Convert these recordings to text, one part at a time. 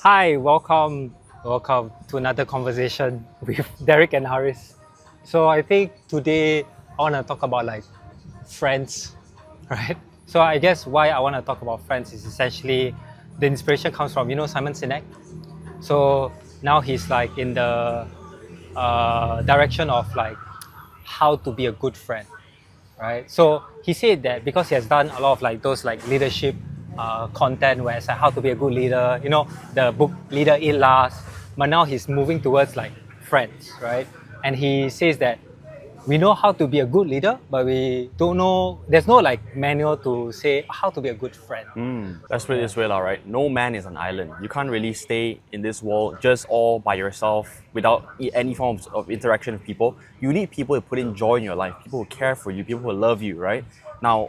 Hi, welcome to another conversation with Derek and Haris. So I think today I want to talk about like friends, right? So I guess why I want to talk about friends is essentially the inspiration comes from Simon Sinek. So now he's like in the direction of like how to be a good friend, right? So he said that because he has done a lot of like those like leadership content where it's like how to be a good leader, the book Leader Eat Last, but now he's moving towards like friends, right? And he says that we know how to be a good leader, but we don't know, there's no like manual to say how to be a good friend. Let's put it this way, right? No man is an island. You can't really stay in this world just all by yourself without any form of interaction with people. You need people who put in joy in your life, people who care for you, people who love you, right? Now,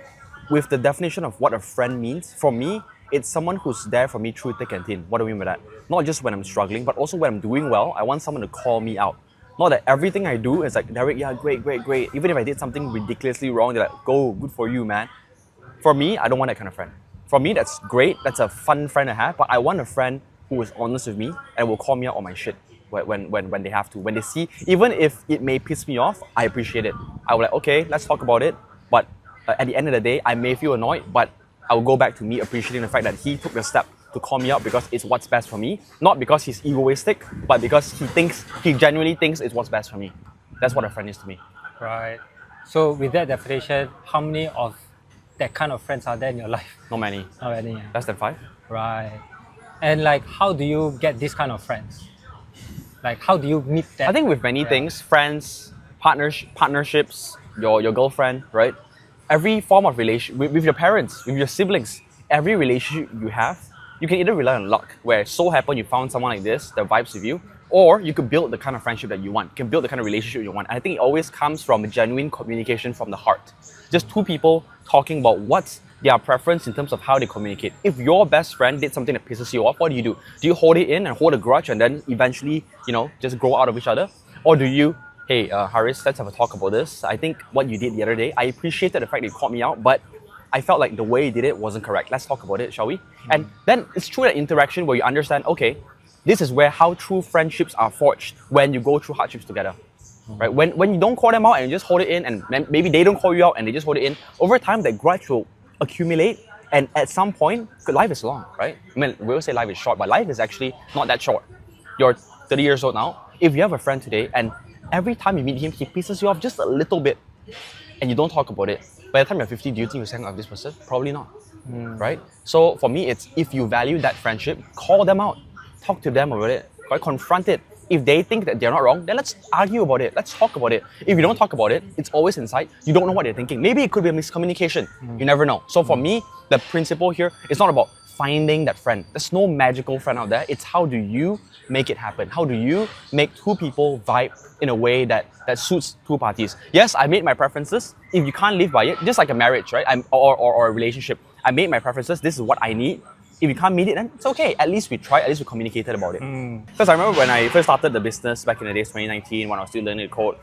with the definition of what a friend means, for me, it's someone who's there for me through thick and thin. What do I mean by that? Not just when I'm struggling, but also when I'm doing well, I want someone to call me out. Not that everything I do is like, Derek, yeah, great. Even if I did something ridiculously wrong, they're like, go, good for you, man. For me, I don't want that kind of friend. For me, that's great. That's a fun friend to have. But I want a friend who is honest with me and will call me out on my shit when they have to. When they see, even if it may piss me off, I appreciate it. I will like, okay, let's talk about it. But at the end of the day, I may feel annoyed, but I will go back to me appreciating the fact that he took the step to call me out because it's what's best for me. Not because he's egoistic, but because he genuinely thinks it's what's best for me. That's what a friend is to me. Right. So with that definition, how many of that kind of friends are there in your life? Not many. Not any. Less than 5. Right. And like, how do you get this kind of friends? Like, how do you meet them? I think with many things, friends, partnerships, your girlfriend, right? Every form of relation with your parents, with your siblings, every relationship you have, you can either rely on luck, where it so happen you found someone like this that vibes with you, or you could build the kind of friendship that you want. You can build the kind of relationship you want. And I think it always comes from a genuine communication from the heart. Just two people talking about what's their preference in terms of how they communicate. If your best friend did something that pisses you off, what do? Do you hold it in and hold a grudge and then eventually, just grow out of each other? Or do you, hey, Haris, let's have a talk about this. I think what you did the other day, I appreciated the fact that you called me out, but I felt like the way you did it wasn't correct. Let's talk about it, shall we? And then it's through that interaction where you understand, okay, this is where how true friendships are forged when you go through hardships together. Right? When you don't call them out and you just hold it in, and maybe they don't call you out and they just hold it in, over time that grudge will accumulate, and at some point, life is long, right? I mean, we always say life is short, but life is actually not that short. You're 30 years old now. If you have a friend today and every time you meet him, he pisses you off just a little bit and you don't talk about it, by the time you're 50, do you think you're hang out with this person? Probably not, right? So for me, it's if you value that friendship, call them out, talk to them about it, right? Confront it. If they think that they're not wrong, then let's argue about it. Let's talk about it. If you don't talk about it, it's always inside. You don't know what they're thinking. Maybe it could be a miscommunication. You never know. So for me, the principle here is not about finding that friend. There's no magical friend out there. It's how do you make it happen? How do you make two people vibe in a way that suits two parties? Yes, I made my preferences. If you can't live by it, just like a marriage, right? Or a relationship, I made my preferences. This is what I need. If you can't meet it, then it's okay. At least we tried. At least we communicated about it. Because I remember when I first started the business back in the days, 2019, when I was still learning to code.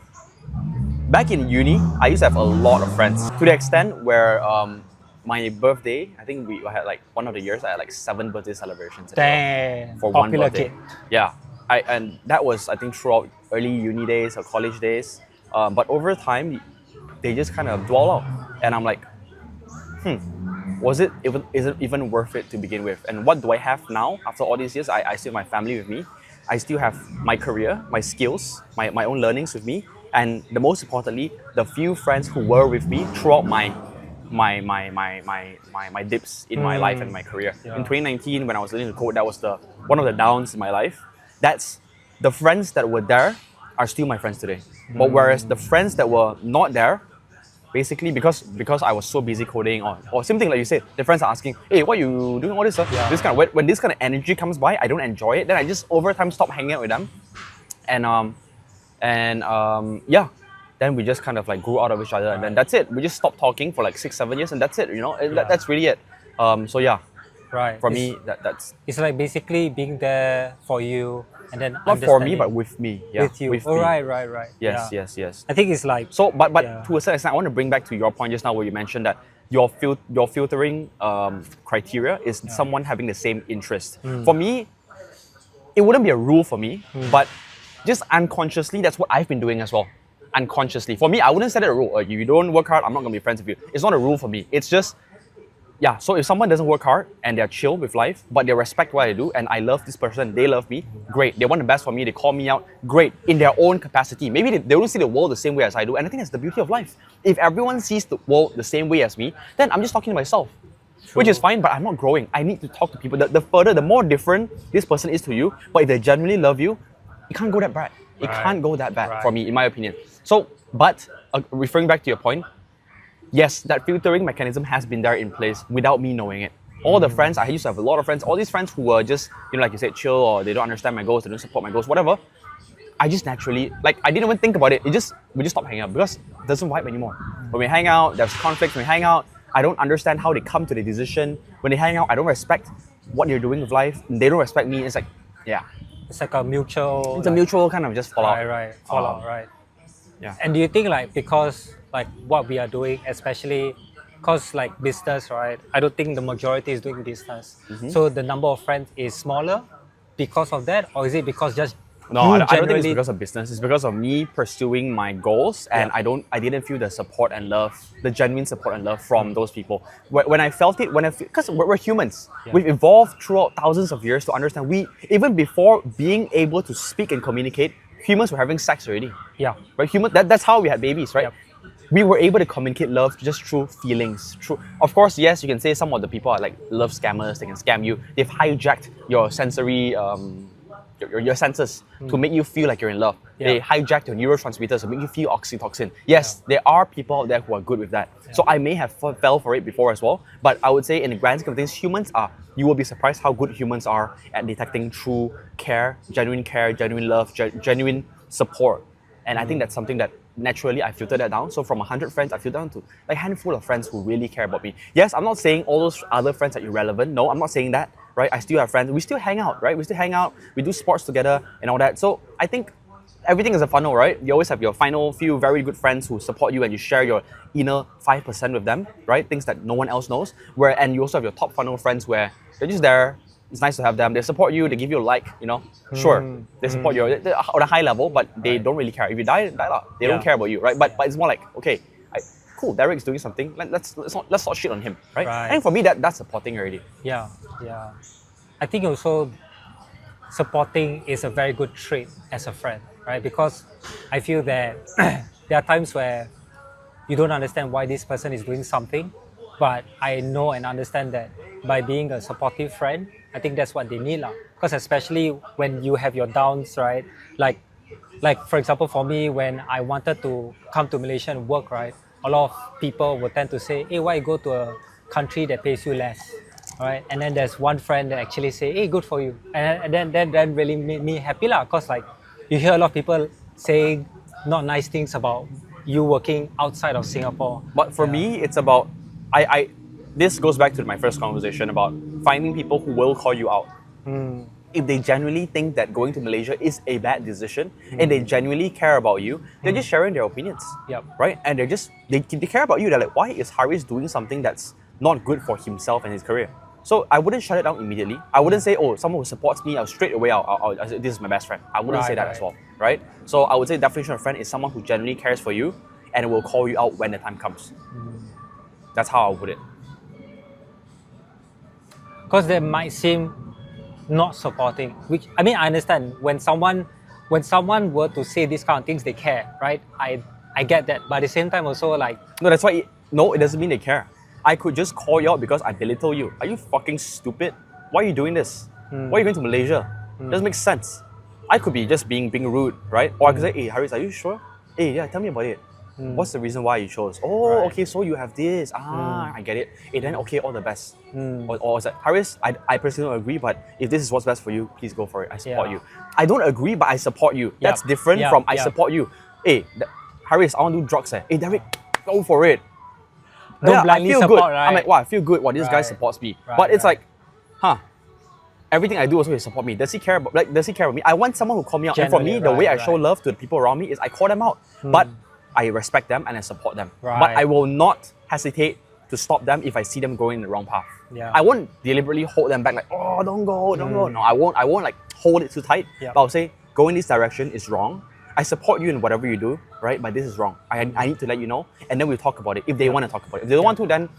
Back in uni, I used to have a lot of friends to the extent where my birthday, I think we had like one of the years, I had like 7 birthday celebrations. Damn, for one birthday. Kid. Yeah, and that was I think throughout early uni days or college days. But over time, they just kind of dwell out, and I'm like, is it even worth it to begin with? And what do I have now after all these years? I still have my family with me. I still have my career, my skills, my own learnings with me, and the most importantly, the few friends who were with me throughout my dips in my life and my career. Yeah. In 2019, when I was learning to code, that was one of the downs in my life. That's the friends that were there are still my friends today. But whereas the friends that were not there, basically because I was so busy coding or same thing like you said, the friends are asking, hey, what you doing all this stuff? Yeah. This kind of when this kind of energy comes by, I don't enjoy it. Then I just over time stop hanging out with them, yeah. Then we just kind of like grew out of each other, and then that's it. We just stopped talking for like 6-7 years, and that's it. That's really it. So yeah, Right. for me that's It's like basically being there for you and then not for me, but with me. Yeah, with you. With Oh, me. right. Yes, Yeah. yes. I think it's like So, but Yeah. to a certain extent, I want to bring back to your point just now where you mentioned that your filtering criteria is someone having the same interest. For me, it wouldn't be a rule for me, but just unconsciously, that's what I've been doing as well. Unconsciously. For me, I wouldn't set it a rule. If you don't work hard, I'm not going to be friends with you. It's not a rule for me. It's just, yeah, so if someone doesn't work hard and they're chill with life, but they respect what I do and I love this person, they love me, great. They want the best for me, they call me out, great. In their own capacity. Maybe they don't see the world the same way as I do. And I think that's the beauty of life. If everyone sees the world the same way as me, then I'm just talking to myself. Which is fine, but I'm not growing. I need to talk to people. The more different this person is to you, but if they genuinely love you, it can't go that bad. It can't go that bad for me, in my opinion. So, but referring back to your point, yes, that filtering mechanism has been there in place without me knowing it. All the friends, I used to have a lot of friends, all these friends who were just, like you said, chill, or they don't understand my goals, they don't support my goals, whatever. I just naturally, I didn't even think about it. We just stopped hanging out because it doesn't vibe anymore. When we hang out, there's conflict. When we hang out, I don't understand how they come to the decision. When they hang out, I don't respect what they're doing with life. They don't respect me. It's like, yeah. It's like a mutual... It's a mutual kind of just fallout. Right. Fallout, right. Yeah. And do you think because what we are doing, especially because business, right? I don't think the majority is doing business. So the number of friends is smaller because of that? Or is it because just No, I don't think it's because of business. It's because of me pursuing my goals, and I didn't feel the support and love, the genuine support and love from those people. When I felt it, because we're humans, we've evolved throughout thousands of years to understand. Even before being able to speak and communicate, humans were having sex already. Yeah. Right. That's how we had babies, right? Yep. We were able to communicate love just through feelings. Of course, yes, you can say some of the people are like love scammers. They can scam you. They've hijacked your sensory. Your senses to make you feel like you're in love. They hijack your neurotransmitters to make you feel oxytocin. Yes, there are people out there who are good with that. So I may have fell for it before as well, but I would say in the grand scheme of things, you will be surprised how good humans are at detecting true care, genuine love, genuine support. And I think that's something that naturally I filtered that down. So from 100 friends, I filtered down to a handful of friends who really care about me. Yes, I'm not saying all those other friends are irrelevant. No, I'm not saying that. Right? I still have friends. We still hang out, right? We still hang out. We do sports together and all that. So I think everything is a funnel, right? You always have your final few very good friends who support you and you share your inner 5% with them, right? Things that no one else knows. And you also have your top funnel friends where they're just there. It's nice to have them. They support you. They give you a like, Sure, they support you on a high level, but they don't really care. If you die out. They don't care about you, right? But it's more like, okay, cool, Derek's doing something. Let's not shit on him, right? And for me, that's supporting already. Yeah. I think also supporting is a very good trait as a friend, right? Because I feel that there are times where you don't understand why this person is doing something, but I know and understand that by being a supportive friend, I think that's what they need. Because especially when you have your downs, right? Like for example, for me, when I wanted to come to Malaysia and work, right? A lot of people would tend to say, hey, why go to a country that pays you less? All right? And then there's one friend that actually say, hey, good for you. And then really made me happy because you hear a lot of people saying not nice things about you working outside of Singapore. But for me, it's about, this goes back to my first conversation about finding people who will call you out. If they genuinely think that going to Malaysia is a bad decision and they genuinely care about you, they're just sharing their opinions. Right? And they care about you. They're like, why is Haris doing something that's not good for himself and his career? So I wouldn't shut it down immediately. I wouldn't say, oh, someone who supports me, straight away, I'll say, this is my best friend. I wouldn't say that as well, right? So I would say the definition of friend is someone who genuinely cares for you and will call you out when the time comes. That's how I would put it. Because they might seem not supporting, which I mean I understand when someone were to say these kind of things, they care, right? I get that, but at the same time also no, that's why it doesn't mean they care. I could just call you out because I belittle you. Are you fucking stupid? Why are you doing this? Why are you going to Malaysia? Doesn't make sense. I could be just being rude, right? Or I could say, hey Haris, are you sure? Hey, yeah, tell me about it. What's the reason why you chose? Oh, okay, so you have this. I get it. Then okay, all the best. Or is that, Haris, I personally don't agree, but if this is what's best for you, please go for it. I support you. I don't agree, but I support you. That's different from I support you. Hey, Haris, I want to do drugs. Hey, Derek, go for it. Don't blindly I feel support, good. right? I'm like, wow, I feel good. Wow, this guy supports me. But it's like, everything I do also he support me. Does he care about me? I want someone who call me out. Generally, and for me, the way I show love to the people around me is I call them out. But I respect them and I support them. But I will not hesitate to stop them if I see them going in the wrong path. Yeah. I won't deliberately hold them back like, oh, don't go. No, I won't like hold it too tight. Yep. But I'll say, go in this direction is wrong. I support you in whatever you do, right? But this is wrong. I need to let you know, and then we'll talk about it if they want to talk about it. If they don't want to, then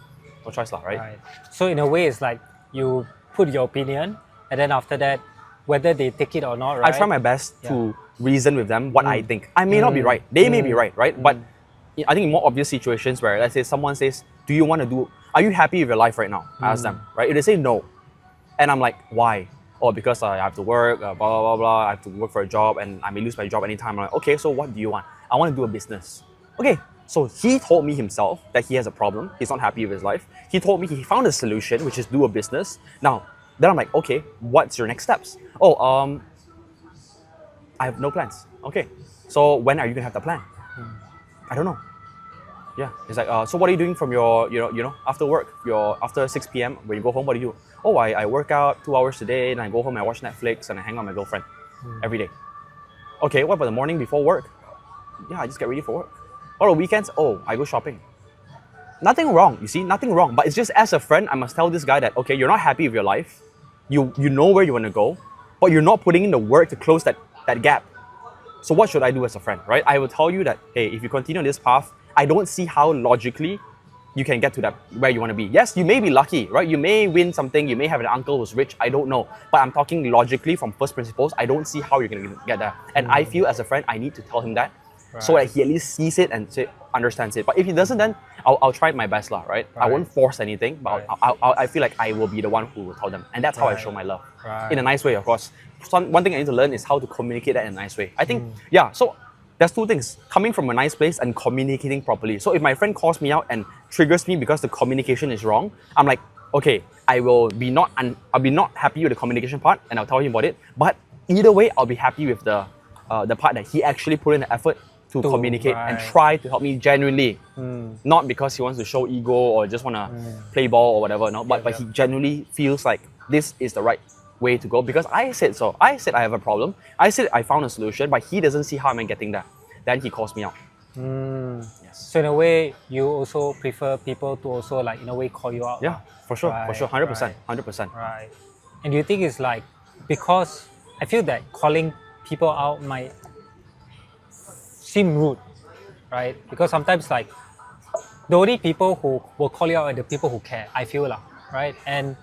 no choice lah, right? Right. So in a way, it's like you put your opinion, and then after that, whether they take it or not, right? I try my best to reason with them what I think. I may not be right. They may be right? But I think in more obvious situations where, let's say someone says, are you happy with your life right now? I ask them, right? If they say no, and I'm like, why? Oh, because I have to work, blah, blah, blah, blah. I have to work for a job and I may lose my job anytime. I'm like, okay, so what do you want? I want to do a business. Okay, so he told me himself that he has a problem. He's not happy with his life. He told me he found a solution, which is do a business. Now, then I'm like, okay, what's your next steps? Oh, I have no plans. Okay, so when are you gonna have the plan? I don't know. Yeah, it's like, so what are you doing from your, after work, after 6 p.m. when you go home, what do you do? Oh, I work out 2 hours a day, and I go home and I watch Netflix and I hang out with my girlfriend every day. Okay, what about the morning before work? Yeah, I just get ready for work. What are weekends? Oh, I go shopping. Nothing wrong, you see, nothing wrong. But it's just as a friend, I must tell this guy that, okay, you're not happy with your life. You know where you want to go, but you're not putting in the work to close that gap. So what should I do as a friend, right? I will tell you that, hey, if you continue on this path, I don't see how logically you can get to that where you want to be. Yes, you may be lucky, right? You may win something, you may have an uncle who's rich, I don't know. But I'm talking logically from first principles, I don't see how you're going to get there. And I feel as a friend, I need to tell him that so that he at least sees it and understands it. But if he doesn't, then I'll try my best, right? I won't force anything, but I feel like I will be the one who will tell them. And that's how I show my love. In a nice way, of course. One thing I need to learn is how to communicate that in a nice way. I think, so there's two things, coming from a nice place and communicating properly. So if my friend calls me out and triggers me because the communication is wrong, I'm like, okay, I'll be not happy with the communication part and I'll tell him about it. But either way, I'll be happy with the part that he actually put in the effort to communicate and try to help me genuinely. Not because he wants to show ego or just want to play ball or whatever, no, but he genuinely feels like this is the right way to go because I said so. I said I have a problem. I said I found a solution, but he doesn't see how I'm getting there. Then he calls me out. Yes. So in a way, you also prefer people to also like in a way call you out. Yeah, for sure, 100%. Right. And do you think it's like, because I feel that calling people out might seem rude, right? Because sometimes like the only people who will call you out are the people who care, I feel lah, right? And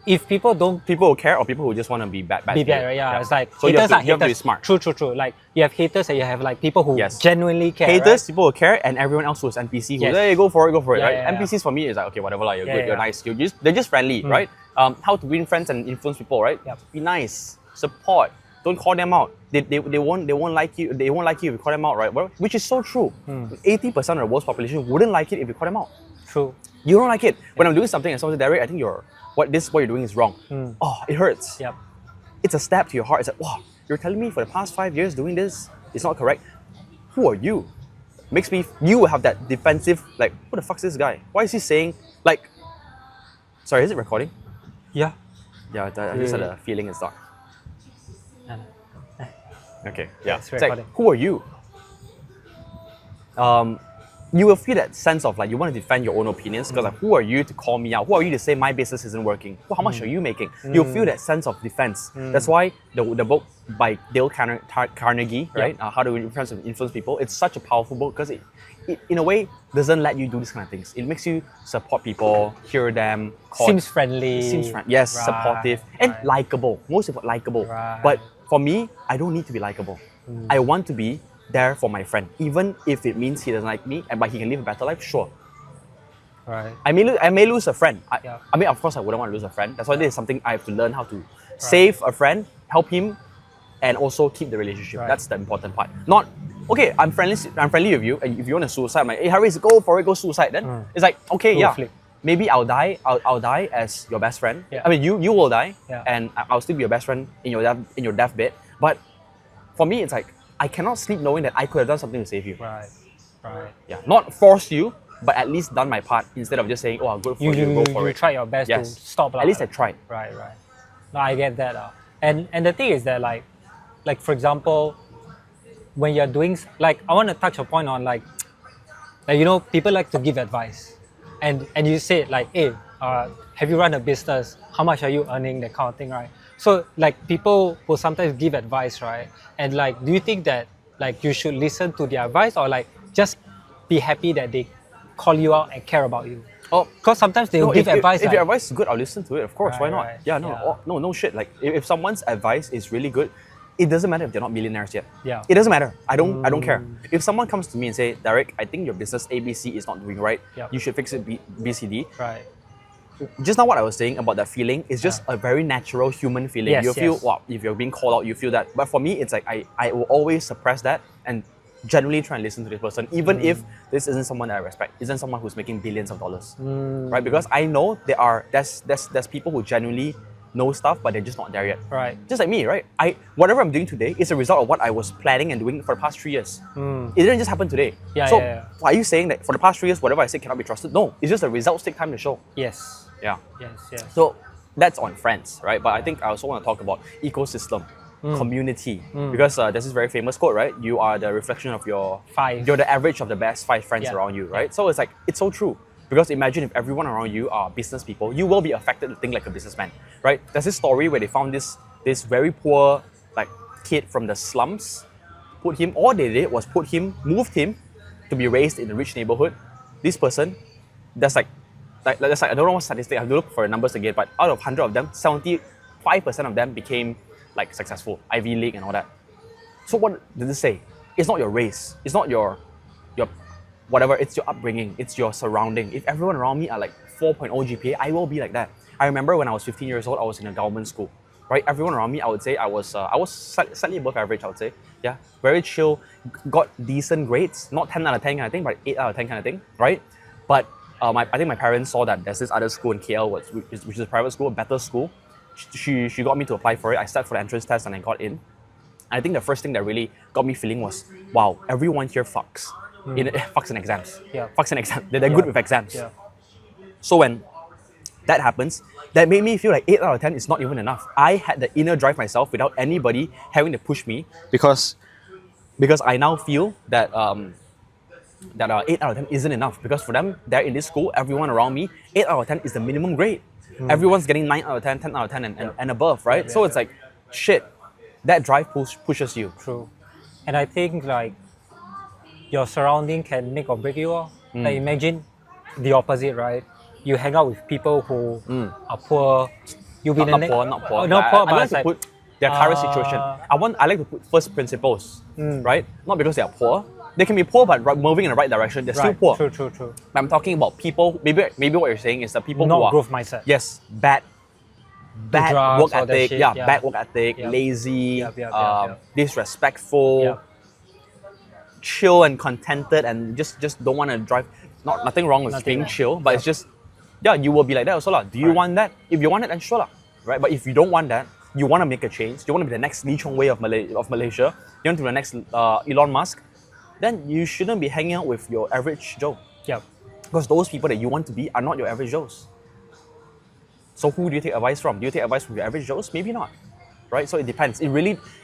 if people who care or people who just want to be bad, right? Yeah, it's like so haters you have to be smart. True. Like you have haters and you have like people who genuinely care. Haters, right? people who care, and everyone else who's NPC who hey, go for it, right? Yeah. NPCs for me is like, okay, whatever, like, you're good, you're nice, they're just friendly, right? How to win friends and influence people, right? Be nice, support. Don't call them out. They won't like you. They won't like you if you call them out, right? Well, which is so true. 80% of the world's population wouldn't like it if you call them out. True. You don't like it. When I'm doing something and someone says, Derek, I think what you're doing is wrong. Oh, it hurts. Yep. It's a stab to your heart. It's like, wow, you're telling me for the past 5 years doing this is not correct. Who are you? Makes me, you have that defensive, like, who the fuck's this guy? Why is he saying, like, sorry, is it recording? Yeah. Yeah, I just had a feeling it's not. Okay, yeah. It's like, who are you? You will feel that sense of like you want to defend your own opinions because like, who are you to call me out? Who are you to say my business isn't working? Well, how much are you making? You'll feel that sense of defense. That's why the book by Dale Carnegie, right? How to influence people. It's such a powerful book because it in a way doesn't let you do these kind of things. It makes you support people, hear them. Seems friendly. Yes, supportive and likable. Most important, likable. But for me, I don't need to be likable. I want to be there for my friend, even if it means he doesn't like me, but he can live a better life. Sure. Right. I may lose a friend. I mean, of course, I wouldn't want to lose a friend. That's why this is something I have to learn how to save a friend, help him, and also keep the relationship. That's the important part. Not okay. I'm friendly with you, and if you want to suicide, I'm like, hey, Harris, go for it, go suicide. Then it's like, okay, maybe I'll die. I'll die as your best friend. I mean, you will die, and I'll still be your best friend in your deathbed. But for me, it's like, I cannot sleep knowing that I could have done something to save you. Right. Yeah, not force you, but at least done my part instead of just saying, oh, I'll go for it, go for it. You try your best to stop. At least I tried. Right. No, I get that. And the thing is that like for example, when you're doing, like I want to touch a point on like people like to give advice, and you say like, hey, have you run a business? How much are you earning? That kind of thing, right? So like people will sometimes give advice, right? And like, do you think that like you should listen to their advice or like just be happy that they call you out and care about you? Oh, Because sometimes they will no, give advice if like, your advice is good, I'll listen to it. Of course, why Right, not? right, Yeah, no, yeah. no shit. Like if someone's advice is really good, it doesn't matter if they're not millionaires yet. Yeah. It doesn't matter. I don't care. If someone comes to me and say, Derek, I think your business ABC is not doing right. Yeah. You should fix it BCD. right, Just now what I was saying about that feeling is just a very natural human feeling. Yes, You feel yes. wow, if you're being called out, you feel that. But for me, it's like I will always suppress that and generally try and listen to this person, even if this isn't someone that I respect, isn't someone who's making billions of dollars. Right? Because I know there's people who genuinely know stuff, but they're just not there yet. right. Just like me, right? Whatever I'm doing today is a result of what I was planning and doing for the past 3 years. It didn't just happen today. Yeah, so yeah. are you saying that for the past 3 years, whatever I say cannot be trusted? No, it's just the results take time to show. Yes, Yeah. yes. So that's on friends, right? But I think I also want to talk about ecosystem, community, because there's this very famous quote, right? You are the reflection of your Five. You're the average of the best 5 friends Yeah. around you, right? So it's like it's so true. Because imagine if everyone around you are business people, you will be affected to think like a businessman, right? There's this story where they found this very poor like kid from the slums, all they did was moved him to be raised in a rich neighborhood. This person, that's like I don't know what statistic, I have to look for the numbers again, but out of 100 of them, 75% of them became like successful, Ivy League and all that. So what does it say? It's not your race, it's not your whatever, it's your upbringing, it's your surrounding. If everyone around me are like 4.0 GPA, I will be like that. I remember when I was 15 years old, I was in a government school, right? Everyone around me, I would say I was slightly above average, I would say. Yeah, very chill, got decent grades, not 10 out of 10 kind of thing, but 8 out of 10 kind of thing, right? But I think my parents saw that there's this other school in KL, which is a private school, a better school. She got me to apply for it. I sat for the entrance test and I got in. I think the first thing that really got me feeling was, wow, everyone here fucks. Fucks in exams. Yeah. Fucks in exams. They're good with exams. Yeah. So when that happens, that made me feel like 8 out of 10 is not even enough. I had the inner drive myself without anybody having to push me because I now feel that 8 out of 10 isn't enough. Because for them, they're in this school, everyone around me, 8 out of 10 is the minimum grade. Everyone's getting 9 out of 10, 10 out of 10 and above, right? So it's like, shit, that drive pushes you. True. And I think like your surrounding can make or break you. Like imagine the opposite, right? You hang out with people who are poor. You'll be Not poor. not I poor, like but to it's like, put their current situation. I like to put first principles, right? Not because they are poor. They can be poor, but moving in the right direction. They're still right. poor. True. I'm talking about people. Maybe what you're saying is the people Not who are growth mindset. yes, bad drugs, work all that ethic. shit, Yeah, yeah. bad work ethic, Yep. lazy, Yep. disrespectful, Yep. chill and contented, and just don't want to drive. Nothing wrong with Nothing being wrong. chill, but it's just you will be like that also lah. Do you want that? If you want it, then sure lah, right? But if you don't want that, you want to make a change. You want to be the next Lee Chong Wei of Malaysia. You want to be the next Elon Musk. Then you shouldn't be hanging out with your average Joe. Yep. Because those people that you want to be are not your average Joes. So who do you take advice from? Do you take advice from your average Joes? Maybe not. Right? So it depends.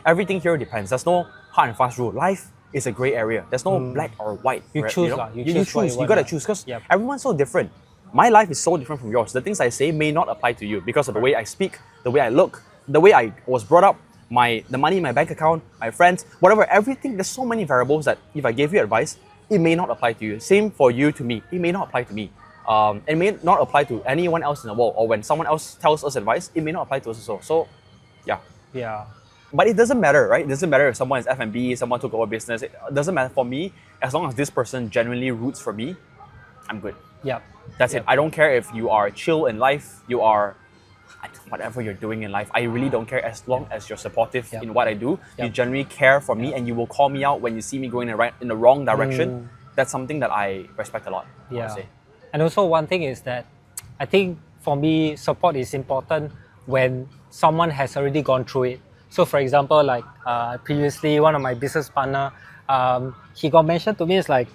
Everything here depends. There's no hard and fast rule. Life is a gray area. There's no black or white. You right? choose know? lah. You You choose what choose. you You gotta want, choose because Yep. everyone's so different. My life is so different from yours. The things I say may not apply to you because of the way I speak, the way I look, the way I was brought up, the money in my bank account, my friends, whatever, everything. There's so many variables that if I gave you advice, it may not apply to you. Same for you to me. It may not apply to me. It may not apply to anyone else in the world. Or when someone else tells us advice, it may not apply to us also. So, yeah. Yeah. But it doesn't matter, right? It doesn't matter if someone is F&B, someone took over business. It doesn't matter for me. As long as this person genuinely roots for me, I'm good. Yep. That's it. I don't care if you are chill in life, you are whatever you're doing in life. I really don't care as long as you're supportive Yep. in what I do. You Yep. genuinely care for me and you will call me out when you see me going in the wrong direction. That's something that I respect a lot, I would Yeah. say. And also one thing is that I think for me support is important when someone has already gone through it. So for example, like previously one of my business partner, he got mentioned to me is like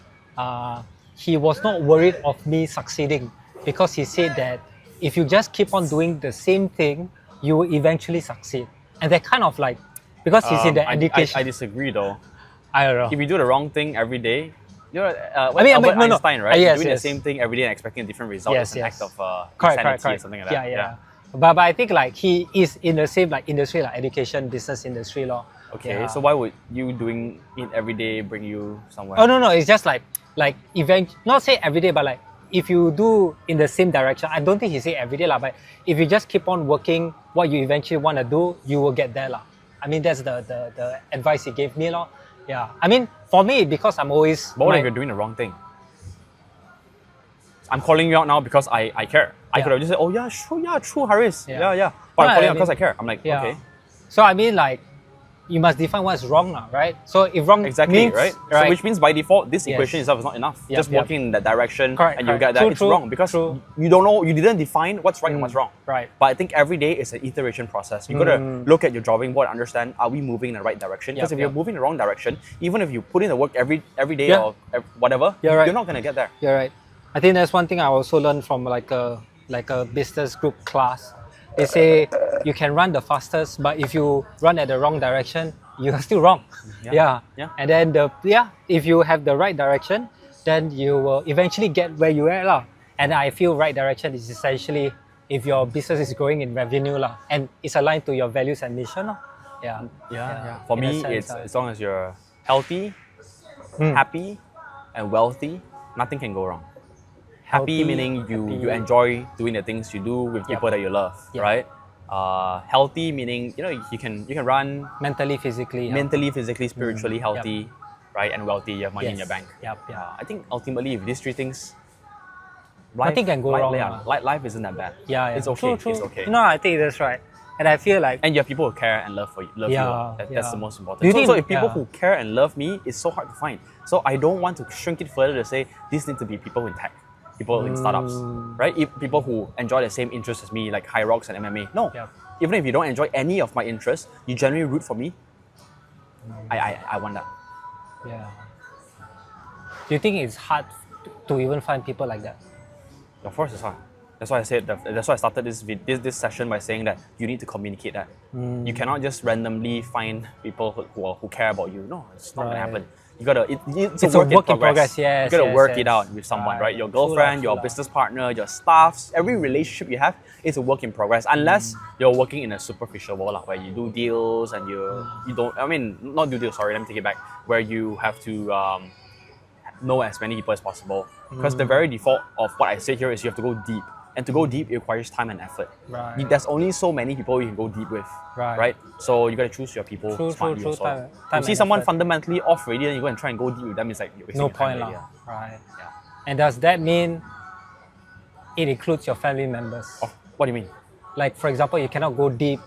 he was not worried of me succeeding because he said that if you just keep on doing the same thing, you will eventually succeed. And that kind of like because he's in the education. I disagree though. I don't know. If you do the wrong thing every day, Albert Einstein, right? Yes, doing yes. the same thing every day and expecting a different result Yes, is an yes. act of Correct, insanity or something like that. Yeah. But I think like he is in the same like industry, like education, business industry law. Okay, Yeah. so why would you doing it every day bring you somewhere? Oh no, it's just like not say every day, but like if you do in the same direction, I don't think he say every day lah, but if you just keep on working what you eventually want to do, you will get there lah. I mean that's the advice he gave me lah. Yeah. I mean for me because I'm always But what if you're doing the wrong thing? I'm calling you out now because I care. I Yeah. could have just said, oh yeah, true, Haris. Yeah. Yeah. But No, I'm calling I out because I mean- care. I'm like, Yeah. okay. So I mean like you must define what's wrong now, right? So if wrong Exactly, means, right? right? So which means by default, this Yes. equation itself is not enough. Yep, Just yep. working in that direction Correct, and you correct. get that, True, it's true, wrong because true. you don't know, you didn't define what's right and what's wrong. Right. But I think every day is an iteration process. You gotta look at your drawing board and understand, are we moving in the right direction? Because Yep, if you're yep. moving in the wrong direction, even if you put in the work every day Yeah. or whatever, You're right. you're not gonna get there. You're right. I think that's one thing I also learned from like a business group class. They say you can run the fastest, but if you run at the wrong direction, you are still wrong. Yeah. And then if you have the right direction, then you will eventually get where you are lah. And I feel right direction is essentially if your business is growing in revenue lah, and it's aligned to your values and mission lah. Yeah. For In a me, sense, it's as long as you're healthy, happy, and wealthy, nothing can go wrong. Happy Healthy, meaning happy. you enjoy doing the things you do with people that you love, Yep. right? Healthy meaning you can run mentally, physically. mentally, physically, spiritually healthy, right? And wealthy, you have money in your bank. Yep. I think ultimately, if these three things, life, Nothing can go wrong, Life isn't that bad. Yeah. It's okay. True. It's okay. No, I think that's right. And I feel like And you have people who care and love you. Yeah, That's yeah. the most important. Do you So, think- so if people yeah. who care and love me, it's so hard to find. So I don't want to shrink it further to say these need to be people in tech, people in startups, right? If people who enjoy the same interests as me, like high rocks and MMA. No. Yeah. Even if you don't enjoy any of my interests, you generally root for me. I want that. Yeah. Do you think it's hard to even find people like that? Of course, it's hard. That's why I said. That's why I started this session by saying that you need to communicate that. You cannot just randomly find people who care about you. No, it's not gonna Right. happen. You gotta. It's a work in progress, yes, You gotta yes, work yes. it out with someone, Right. right? Your True lah, girlfriend, true your lah. business partner, your staffs. Every relationship you have is a work in progress. Unless you're working in a superficial world, lah, where you do deals and you don't. I mean, not do deals. Sorry, let me take it back. Where you have to know as many people as possible. Because the very default of what I say here is you have to go deep. And to go deep, it requires time and effort. Right. There's only so many people you can go deep with, Right. So you gotta choose your people True, smartly true. also. Time you see and someone effort. fundamentally off already, then you go and try and go deep with them, it's like you're wasting No your time point already, lah. Right. Yeah. And does that mean it includes your family members? Oh, what do you mean? Like for example, you cannot go deep,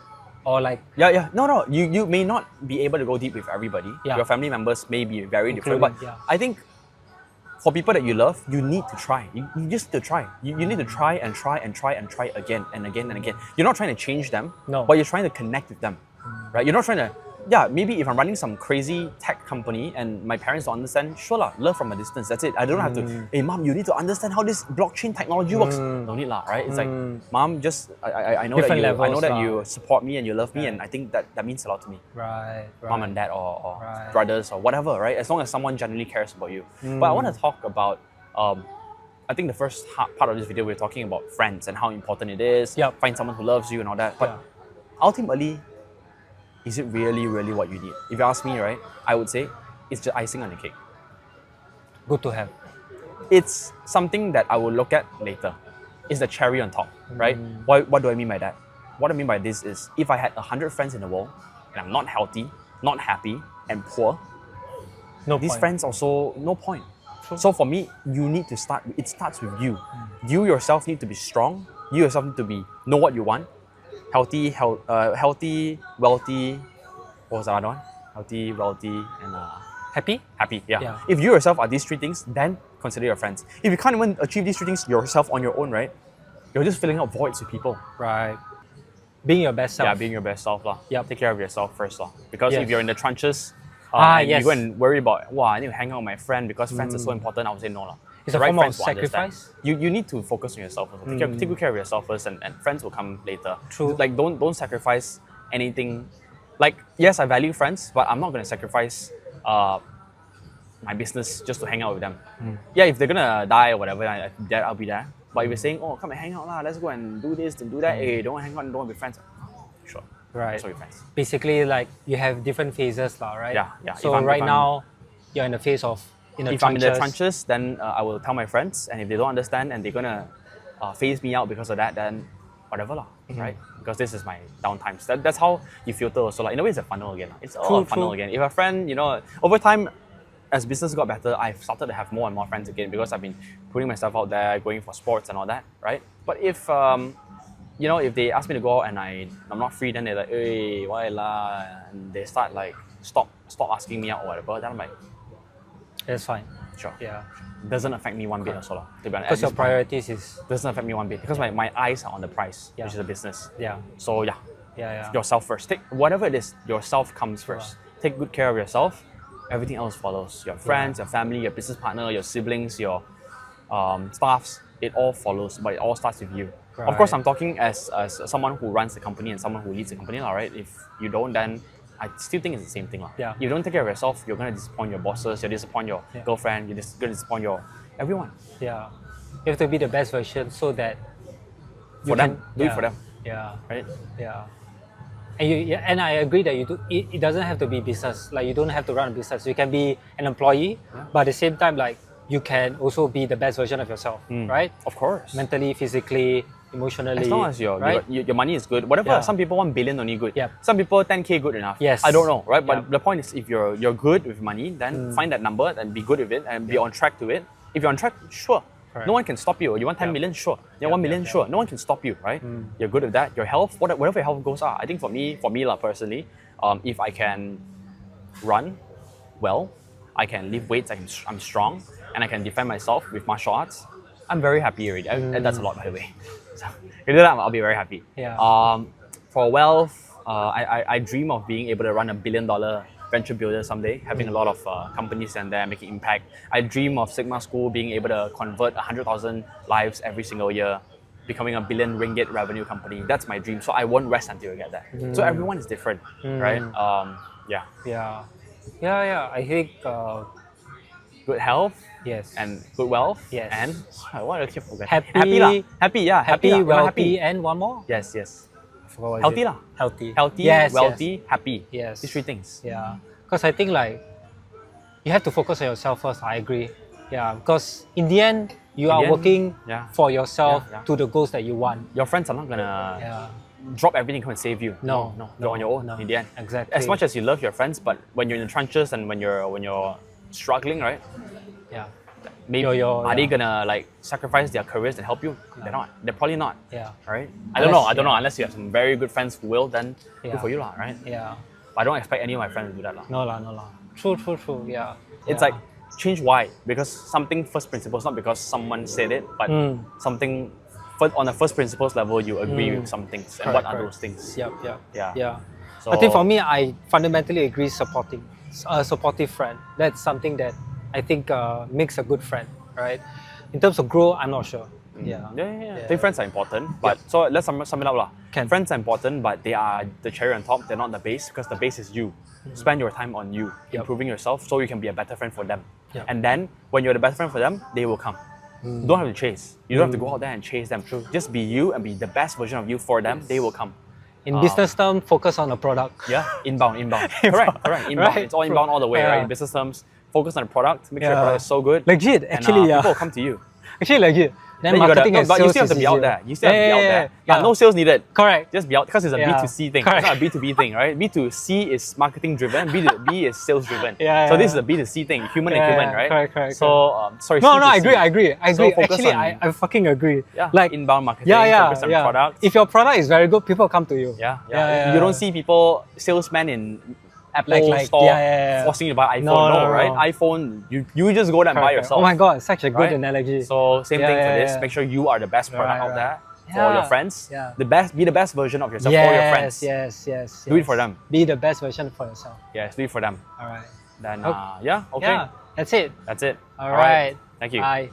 or like Yeah. No. You may not be able to go deep with everybody. Yeah. Your family members may be very different. But Including, yeah. I think for people that you love, you need to try. You just need to try. You need to try and try and try and try again and again and again. You're not trying to change them, No. but you're trying to connect with them, right? You're not trying to, maybe if I'm running some crazy tech company and my parents don't understand, sure lah, love from a distance, that's it. I don't have to, hey mom, you need to understand how this blockchain technology works. No need lah, right? It's like, mom, just, I know Different that levels you support me and you love me, and I think that means a lot to me. right. Mom and dad or Right. brothers or whatever, right? As long as someone genuinely cares about you. But I want to talk about, I think the first part of this video, we're talking about friends and how important it is. Yep. Find someone who loves you and all that. But ultimately, is it really, really what you need? If you ask me, right, I would say it's just icing on the cake. Good to have. It's something that I will look at later. It's the cherry on top, right? What do I mean by that? What I mean by this is if I had 100 friends in the world and I'm not healthy, not happy, and poor, No these point. friends also no point. So for me, you need to start. It starts with you. You yourself need to be strong. You yourself need to know what you want. Healthy, wealthy. What was the other one? Healthy, wealthy, and Happy? happy. Yeah. Yeah. If you yourself are these three things, then consider your friends. If you can't even achieve these three things yourself on your own, right? You're just filling out voids with people. Right. Being your best self. Yeah, being your best self, lah. Yep. Take care of yourself first, lah. Because Yes. if you're in the trenches, and yes. you go and worry about, wow, I need to hang out with my friend because friends are so important, I would say no, lah. It's The a form of friends will understand. sacrifice. You need to focus on yourself also. Take good care of yourself first, and friends will come later. True. Like don't sacrifice anything. Like yes, I value friends, but I'm not going to sacrifice my business just to hang out with them. Yeah, if they're gonna die or whatever, I'll be there. But if you're saying, oh, come and hang out lah, let's go and do this and do that. Hey, don't hang out and don't be friends. Sure. Right. Let's be friends. Basically, like you have different phases, lah, right? Yeah. So right now, you're in the phase of If I'm in the trenches, then I will tell my friends, and if they don't understand and they're gonna phase me out because of that, then whatever lah, right? Because this is my downtimes. That's how you filter also. Like in a way, it's a funnel again. It's all a funnel again. If a friend, over time, as business got better, I've started to have more and more friends again because I've been putting myself out there, going for sports and all that, right? But if if they ask me to go out and I'm not free, then they're like, hey, why lah? And they start like stop asking me out or whatever. Then I'm like, it's fine. Sure. Yeah. Doesn't affect me one bit also lah. To be honest, Because your priorities is doesn't affect me one bit because my eyes are on the prize, which is the business. yeah. So Yeah. yourself first. Take whatever it is, yourself comes first. Take good care of yourself. Everything else follows. Your friends, your family, your business partner, your siblings, your staffs. It all follows, but it all starts with you. Right. Of course, I'm talking as someone who runs the company and someone who leads the company, all right? If you don't, then I still think it's the same thing. Yeah. If you don't take care of yourself, you're going to disappoint your bosses, you're disappoint your girlfriend, you're going to disappoint everyone. Yeah. You have to be the best version so that For them. Do it for them. Yeah. Right? Yeah. And I agree that it doesn't have to be business. Like you don't have to run a business. You can be an employee, but at the same time, like you can also be the best version of yourself, right? Of course. Mentally, physically, emotionally. As long as your money is good, whatever. Yeah. Some people want billion only good. Yeah. Some people 10K good enough. Yes. I don't know, right? But Yeah. the point is, if you're good with money, then find that number and be good with it and be on track to it. If you're on track, sure. Correct. No one can stop you. You want 10 million, sure. You want 1 million, sure. No one can stop you, right? You're good with that. Your health, whatever your health goals are. I think for me personally, if I can run well, I can lift weights, I'm strong, and I can defend myself with martial arts, I'm very happy already. And that's a lot, by the way. So if you do that, I'll be very happy. Yeah. For wealth, I dream of being able to run $1 billion venture builder someday, having a lot of companies and there making impact. I dream of Sigma School being able to convert 100,000 lives every single year, becoming a billion ringgit revenue company. That's my dream. So I won't rest until I get there. So everyone is different, right? Yeah. I think Good health yes. and good wealth. Yes. And what else you forget? Happy, Happy, yeah. happy, lah. Am I wealthy, and one more. Yes. I forgot what is Healthy it. lah. Healthy. Healthy, Yes, wealthy, happy. Yes. These three things. Yeah. Because I think like you have to focus on yourself first. I agree. Yeah. Because in the end, you are working for yourself to the goals that you want. Your friends are not gonna Yeah. drop everything to come and save you. No. You're on your own No. in the end. Exactly. As much as you love your friends, but when you're in the trenches and when you're struggling, right? Yeah. Maybe are they gonna like sacrifice their careers and help you? They're not. They're probably not. Yeah. Right? I don't know. Unless you have some very good friends who will, then good for you lah, right? Yeah. But I don't expect any of my friends to do that lah. No lah. True. Yeah. It's like change why? Because something first principles, not because someone said it, but something on the first principles level you agree with some things. And what are those things? Yep. Yeah. So I think for me, I fundamentally agree supporting a supportive friend. That's something that I think makes a good friend, right? In terms of growth, I'm not sure. Yeah. I think friends are important, but so let's sum it up lah. Friends are important, but they are the cherry on top. They're not the base because the base is you. Spend your time on you, improving yourself, so you can be a better friend for them. And then when you're the best friend for them, they will come. You don't have to chase. You don't have to go out there and chase them. Just be you and be the best version of you for them. They will come. In business terms, focus on the product. Yeah, inbound. Correct. Inbound. Right. It's all inbound all the way, right? In business terms, focus on the product. Make sure the product is so good. Legit, actually, and, people will come to you. Actually, legit. Then you marketing and but sales you still have to be out there. You still have to be out there. Yeah. No sales needed. Correct. Just be out because it's a B2C thing. Correct. It's not a B2B thing, right? B2C is marketing driven. B2B is sales driven. So this is a B2C thing, human and human, right? Correct. So sorry. No, C2C. I agree. So focus Actually, on- I fucking agree. Yeah. Like Inbound marketing. Focus on product. If your product is very good, people come to you. Yeah. You don't see people salesmen in Apple Like- store forcing you to buy iPhone. No. Right? iPhone, you just go there and buy Correct. yourself. Oh my god, such a good Right? analogy. So same thing for this. Yeah. Make sure you are the best product out there for Yeah. your friends. Yeah. Be the best version of yourself for your friends. Yes. Do it for them. Be the best version for yourself. Yes, do it for them. All right. Then Okay. okay. Yeah, that's it. That's it. All right. Thank you. Bye.